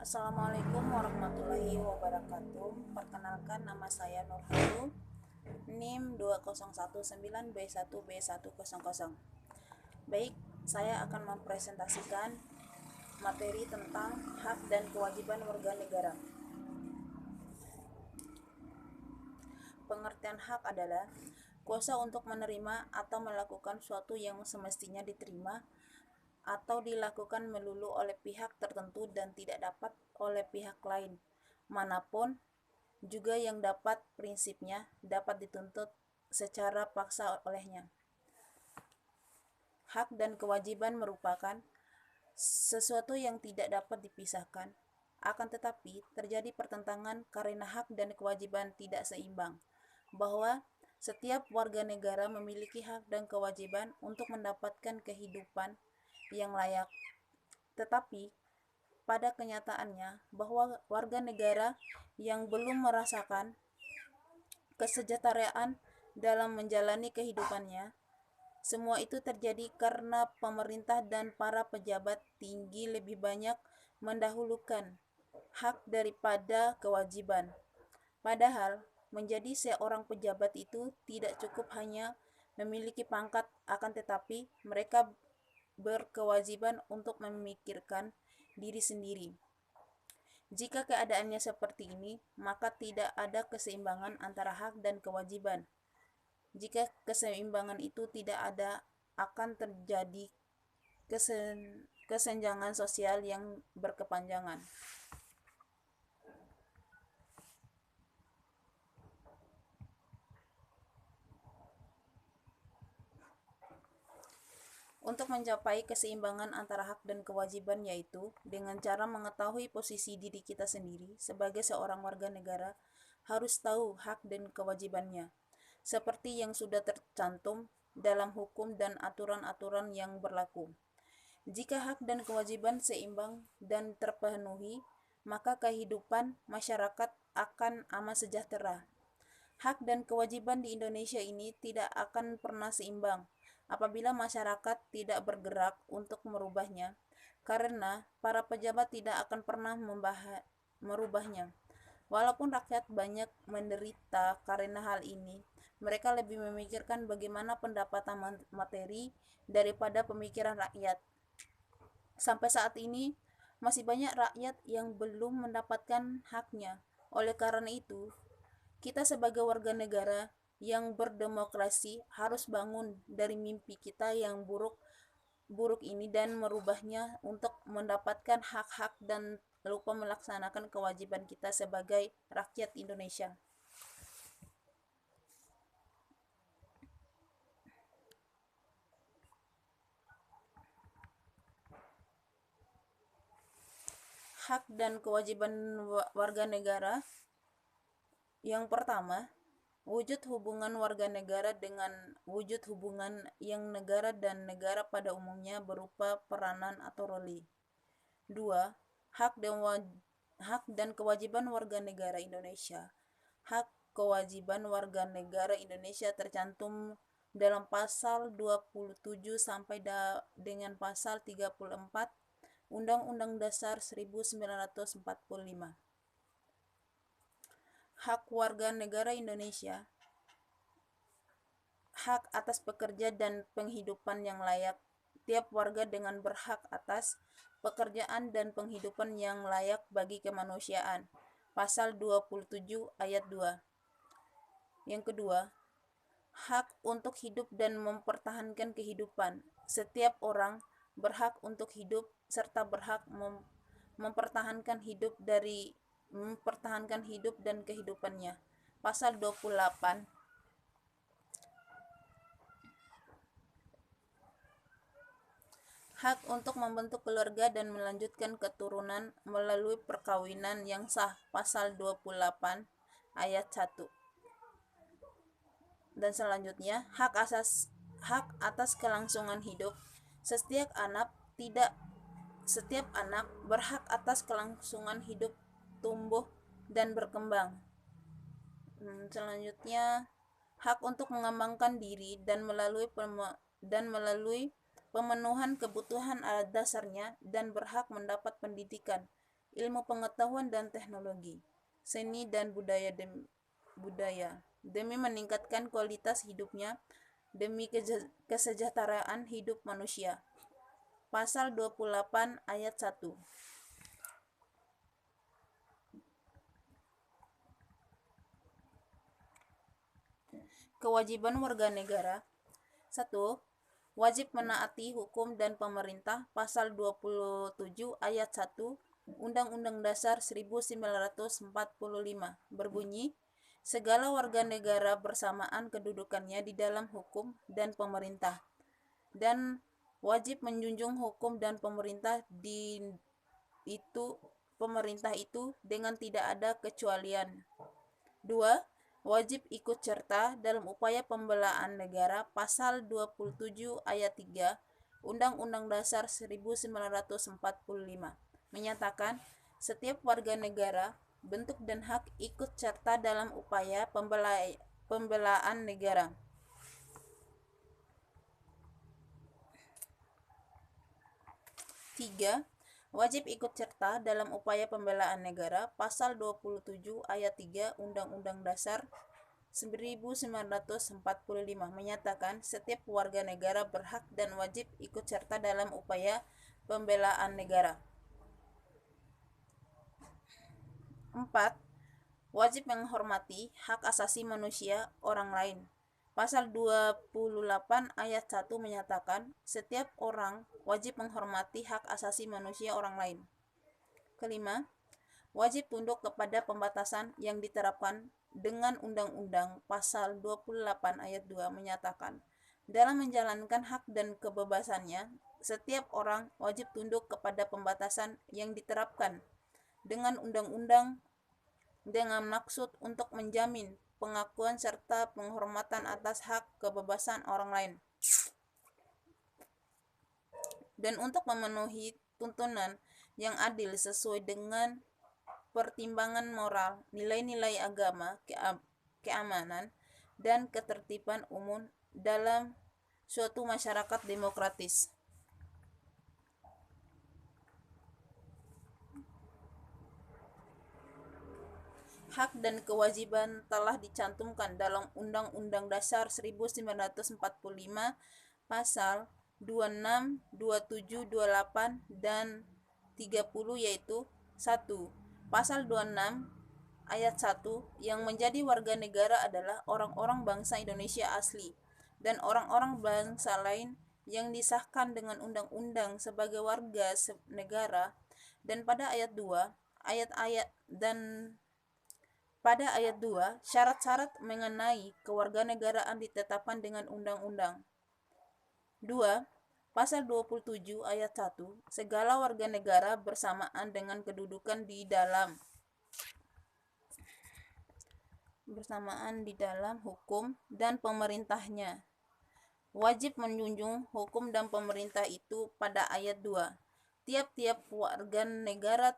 Assalamualaikum warahmatullahi wabarakatuh. Perkenalkan, nama saya Nurhayu, NIM 2019B1B100. Baik, saya akan mempresentasikan materi tentang hak dan kewajiban warga negara. Pengertian hak adalah kuasa untuk menerima atau melakukan suatu yang semestinya diterima atau dilakukan melulu oleh pihak tertentu dan tidak dapat oleh pihak lain manapun, juga yang dapat prinsipnya dapat dituntut secara paksa olehnya. Hak dan kewajiban merupakan sesuatu yang tidak dapat dipisahkan. Akan tetapi, terjadi pertentangan karena hak dan kewajiban tidak seimbang, bahwa setiap warga negara memiliki hak dan kewajiban untuk mendapatkan kehidupan yang layak. Tetapi, pada kenyataannya, bahwa warga negara yang belum merasakan kesejahteraan dalam menjalani kehidupannya, semua itu terjadi karena pemerintah dan para pejabat tinggi lebih banyak mendahulukan hak daripada kewajiban. Padahal, menjadi seorang pejabat itu tidak cukup hanya memiliki pangkat, akan tetapi mereka berkewajiban untuk memikirkan diri sendiri. Jika keadaannya seperti ini, maka tidak ada keseimbangan antara hak dan kewajiban. Jika keseimbangan itu tidak ada, akan terjadi kesenjangan sosial yang berkepanjangan. Untuk mencapai keseimbangan antara hak dan kewajiban, yaitu dengan cara mengetahui posisi diri kita sendiri sebagai seorang warga negara, harus tahu hak dan kewajibannya, seperti yang sudah tercantum dalam hukum dan aturan-aturan yang berlaku. Jika hak dan kewajiban seimbang dan terpenuhi, maka kehidupan masyarakat akan aman sejahtera. Hak dan kewajiban di Indonesia ini tidak akan pernah seimbang apabila masyarakat tidak bergerak untuk merubahnya, karena para pejabat tidak akan pernah merubahnya. Walaupun rakyat banyak menderita karena hal ini, mereka lebih memikirkan bagaimana pendapatan materi daripada pemikiran rakyat. Sampai saat ini, masih banyak rakyat yang belum mendapatkan haknya. Oleh karena itu, kita sebagai warga negara yang berdemokrasi harus bangun dari mimpi kita yang buruk ini dan merubahnya untuk mendapatkan hak-hak dan lupa melaksanakan kewajiban kita sebagai rakyat Indonesia. Hak dan kewajiban warga negara. Yang pertama, wujud hubungan warga negara dengan wujud hubungan yang negara dan negara pada umumnya berupa peranan atau roli. 2. Hak dan kewajiban warga negara Indonesia. Hak kewajiban warga negara Indonesia tercantum dalam pasal 27 sampai dengan pasal 34 Undang-Undang Dasar 1945. Hak warga negara Indonesia. Hak atas pekerja dan penghidupan yang layak. Tiap warga dengan berhak atas pekerjaan dan penghidupan yang layak bagi kemanusiaan. Pasal 27 ayat 2. Yang kedua, hak untuk hidup dan mempertahankan kehidupan. Setiap orang berhak untuk hidup serta berhak mempertahankan hidup dan kehidupannya. Pasal 28. Hak untuk membentuk keluarga dan melanjutkan keturunan melalui perkawinan yang sah. Pasal 28 ayat 1. Dan selanjutnya, hak atas kelangsungan hidup. Setiap anak berhak atas kelangsungan hidup, tumbuh dan berkembang. Selanjutnya, hak untuk mengembangkan diri dan melalui pemenuhan kebutuhan dasarnya dan berhak mendapat pendidikan, ilmu pengetahuan dan teknologi, seni dan budaya demi meningkatkan kualitas hidupnya, demi kesejahteraan hidup manusia. Pasal 28 ayat 1. Kewajiban warga negara. 1. Wajib menaati hukum dan pemerintah. Pasal 27 ayat 1 Undang-Undang Dasar 1945 berbunyi, segala warga negara bersamaan kedudukannya di dalam hukum dan pemerintah, dan wajib menjunjung hukum dan pemerintah itu dengan tidak ada kecualian. 2. Wajib ikut serta dalam upaya pembelaan negara. Pasal 27 ayat 3 Undang-Undang Dasar 1945 menyatakan setiap warga negara bentuk dan hak ikut serta dalam upaya pembelaan negara. 3. Wajib ikut serta dalam upaya pembelaan negara. Pasal 27 ayat 3 Undang-Undang Dasar 1945 menyatakan setiap warga negara berhak dan wajib ikut serta dalam upaya pembelaan negara. 4. Wajib menghormati hak asasi manusia orang lain. Pasal 28 ayat 1 menyatakan setiap orang wajib menghormati hak asasi manusia orang lain. Kelima, wajib tunduk kepada pembatasan yang diterapkan dengan undang-undang. Pasal 28 ayat 2 menyatakan dalam menjalankan hak dan kebebasannya, setiap orang wajib tunduk kepada pembatasan yang diterapkan dengan undang-undang dengan maksud untuk menjamin pengakuan serta penghormatan atas hak kebebasan orang lain, dan untuk memenuhi tuntunan yang adil sesuai dengan pertimbangan moral, nilai-nilai agama, keamanan, dan ketertiban umum dalam suatu masyarakat demokratis. Hak dan kewajiban telah dicantumkan dalam Undang-Undang Dasar 1945 pasal 26, 27, 28, dan 30, yaitu 1. Pasal 26 ayat 1 yang menjadi warga negara adalah orang-orang bangsa Indonesia asli dan orang-orang bangsa lain yang disahkan dengan undang-undang sebagai warga negara, dan pada ayat 2 syarat-syarat mengenai kewarganegaraan ditetapkan dengan undang-undang. 2. Pasal 27 ayat 1 segala warga negara bersamaan dengan kedudukan di dalam hukum dan pemerintahnya. Wajib menjunjung hukum dan pemerintah itu pada ayat 2. Tiap-tiap warga negara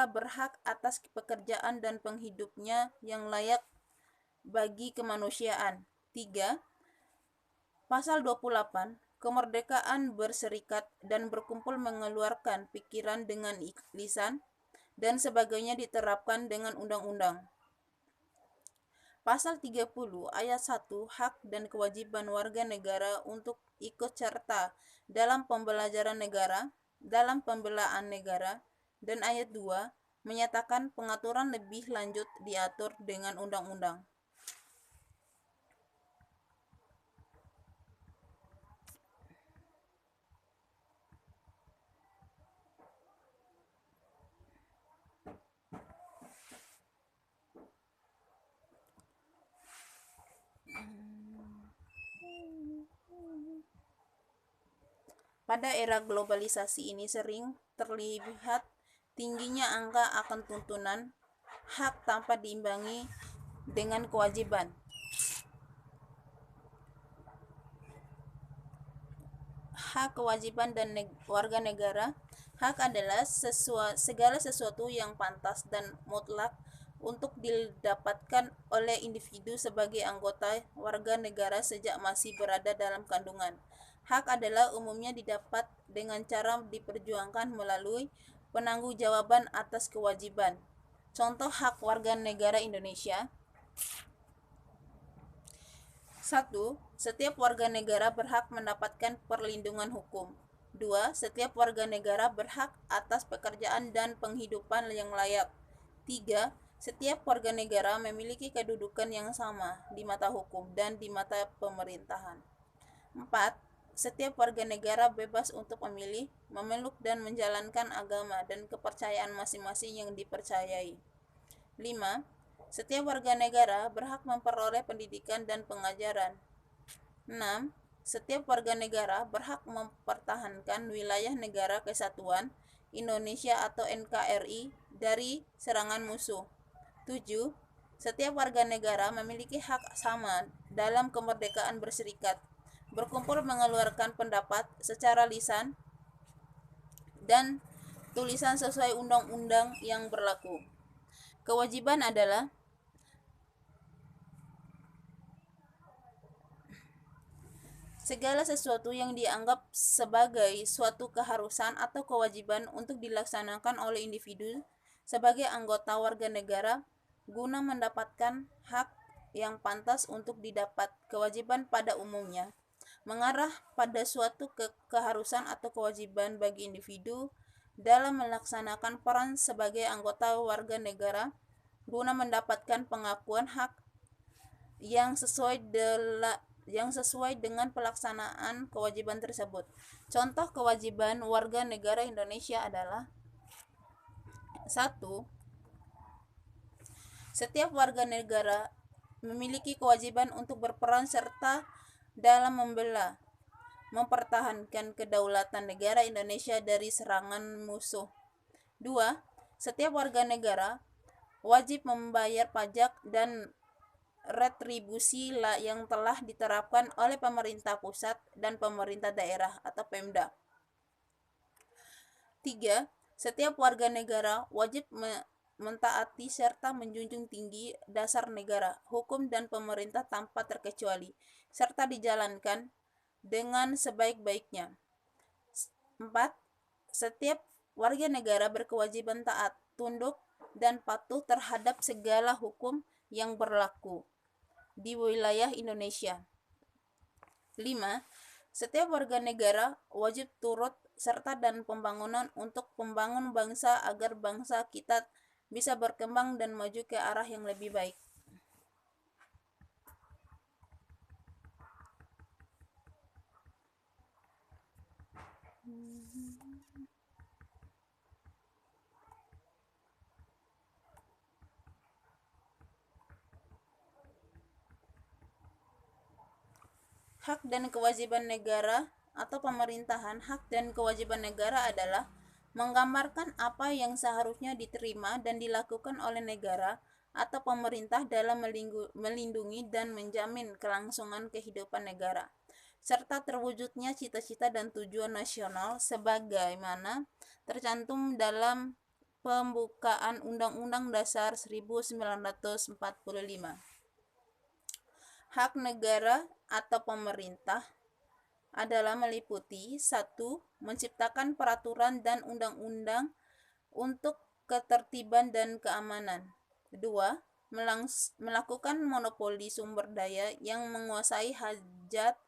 berhak atas pekerjaan dan penghidupnya yang layak bagi kemanusiaan. 3. Pasal 28 kemerdekaan berserikat dan berkumpul, mengeluarkan pikiran dengan lisan dan sebagainya diterapkan dengan undang-undang. Pasal 30 ayat 1 hak dan kewajiban warga negara untuk ikut serta dalam pembelajaran negara, dalam pembelaan negara, dan ayat 2 menyatakan pengaturan lebih lanjut diatur dengan undang-undang. Pada era globalisasi ini sering terlihat tingginya angka akan tuntunan hak tanpa diimbangi dengan kewajiban. Hak, kewajiban, dan warga negara. Hak adalah segala sesuatu yang pantas dan mutlak untuk didapatkan oleh individu sebagai anggota warga negara sejak masih berada dalam kandungan. Hak adalah umumnya didapat dengan cara diperjuangkan melalui penangguhjawaban atas kewajiban. Contoh hak warga negara Indonesia. 1. Setiap warga negara berhak mendapatkan perlindungan hukum. 2. Setiap warga negara berhak atas pekerjaan dan penghidupan yang layak. 3. Setiap warga negara memiliki kedudukan yang sama di mata hukum dan di mata pemerintahan. 4. Setiap warga negara bebas untuk memilih, memeluk dan menjalankan agama dan kepercayaan masing-masing yang dipercayai. 5. Setiap warga negara berhak memperoleh pendidikan dan pengajaran. 6. Setiap warga negara berhak mempertahankan wilayah negara kesatuan Indonesia atau NKRI dari serangan musuh. 7. Setiap warga negara memiliki hak sama dalam kemerdekaan berserikat, berkumpul mengeluarkan pendapat secara lisan dan tulisan sesuai undang-undang yang berlaku. Kewajiban adalah segala sesuatu yang dianggap sebagai suatu keharusan atau kewajiban untuk dilaksanakan oleh individu sebagai anggota warga negara guna mendapatkan hak yang pantas untuk didapat. Kewajiban pada umumnya mengarah pada suatu keharusan atau kewajiban bagi individu dalam melaksanakan peran sebagai anggota warga negara guna mendapatkan pengakuan hak yang sesuai dengan pelaksanaan kewajiban tersebut. Contoh kewajiban warga negara Indonesia adalah: 1. Setiap warga negara memiliki kewajiban untuk berperan serta dalam membela, mempertahankan kedaulatan negara Indonesia dari serangan musuh. 2. Setiap warga negara wajib membayar pajak dan retribusi yang telah diterapkan oleh pemerintah pusat dan pemerintah daerah atau Pemda. 3. Setiap warga negara wajib mentaati serta menjunjung tinggi dasar negara, hukum dan pemerintah tanpa terkecuali, serta dijalankan dengan sebaik-baiknya. 4. Setiap warga negara berkewajiban taat, tunduk, dan patuh terhadap segala hukum yang berlaku di wilayah Indonesia. 5. Setiap warga negara wajib turut serta dan pembangunan untuk membangun bangsa agar bangsa kita bisa berkembang dan maju ke arah yang lebih baik. Hak dan kewajiban negara atau pemerintahan. Hak dan kewajiban negara adalah menggambarkan apa yang seharusnya diterima dan dilakukan oleh negara atau pemerintah dalam melindungi dan menjamin kelangsungan kehidupan negara, serta terwujudnya cita-cita dan tujuan nasional sebagaimana tercantum dalam pembukaan Undang-Undang Dasar 1945. Hak negara atau pemerintah adalah meliputi: 1. Menciptakan peraturan dan undang-undang untuk ketertiban dan keamanan. 2. Melakukan monopoli sumber daya yang menguasai hajat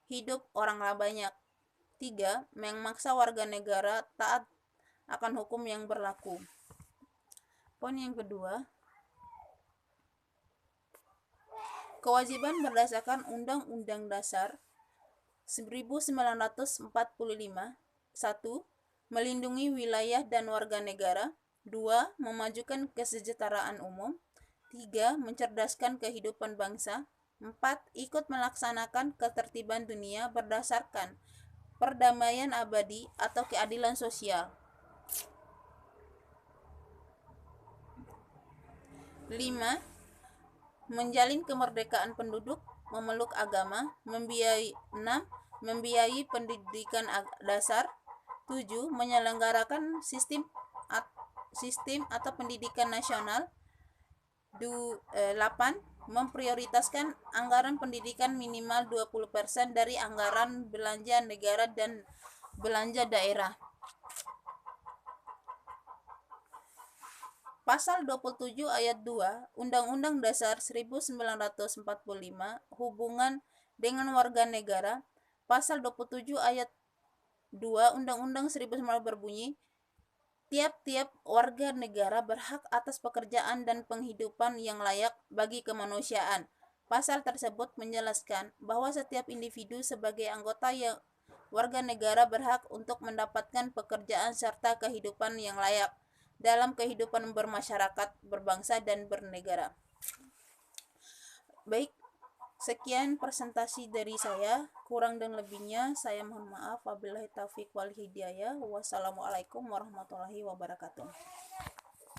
hidup orang banyak. 3. Memaksa warga negara taat akan hukum yang berlaku. Poin yang kedua, kewajiban berdasarkan Undang-Undang Dasar 1945. 1. Melindungi wilayah dan warga negara. 2. Memajukan kesejahteraan umum. 3. Mencerdaskan kehidupan bangsa. 4. Ikut melaksanakan ketertiban dunia berdasarkan perdamaian abadi atau keadilan sosial. 5. Menjalin kemerdekaan penduduk, memeluk agama, membiayai pendidikan dasar. 7. Menyelenggarakan sistem atau pendidikan nasional. 8. memprioritaskan anggaran pendidikan minimal 20% dari anggaran belanja negara dan belanja daerah. Pasal 27 ayat 2 Undang-Undang Dasar 1945 hubungan dengan warga negara. Pasal 27 ayat 2 Undang-Undang 1945 berbunyi, tiap-tiap warga negara berhak atas pekerjaan dan penghidupan yang layak bagi kemanusiaan. Pasal tersebut menjelaskan bahwa setiap individu sebagai anggota yang warga negara berhak untuk mendapatkan pekerjaan serta kehidupan yang layak dalam kehidupan bermasyarakat, berbangsa, dan bernegara. Baik, sekian presentasi dari saya. Kurang dan lebihnya saya mohon maaf. Wabillahi taufiq wal hidayah. Wassalamualaikum warahmatullahi wabarakatuh.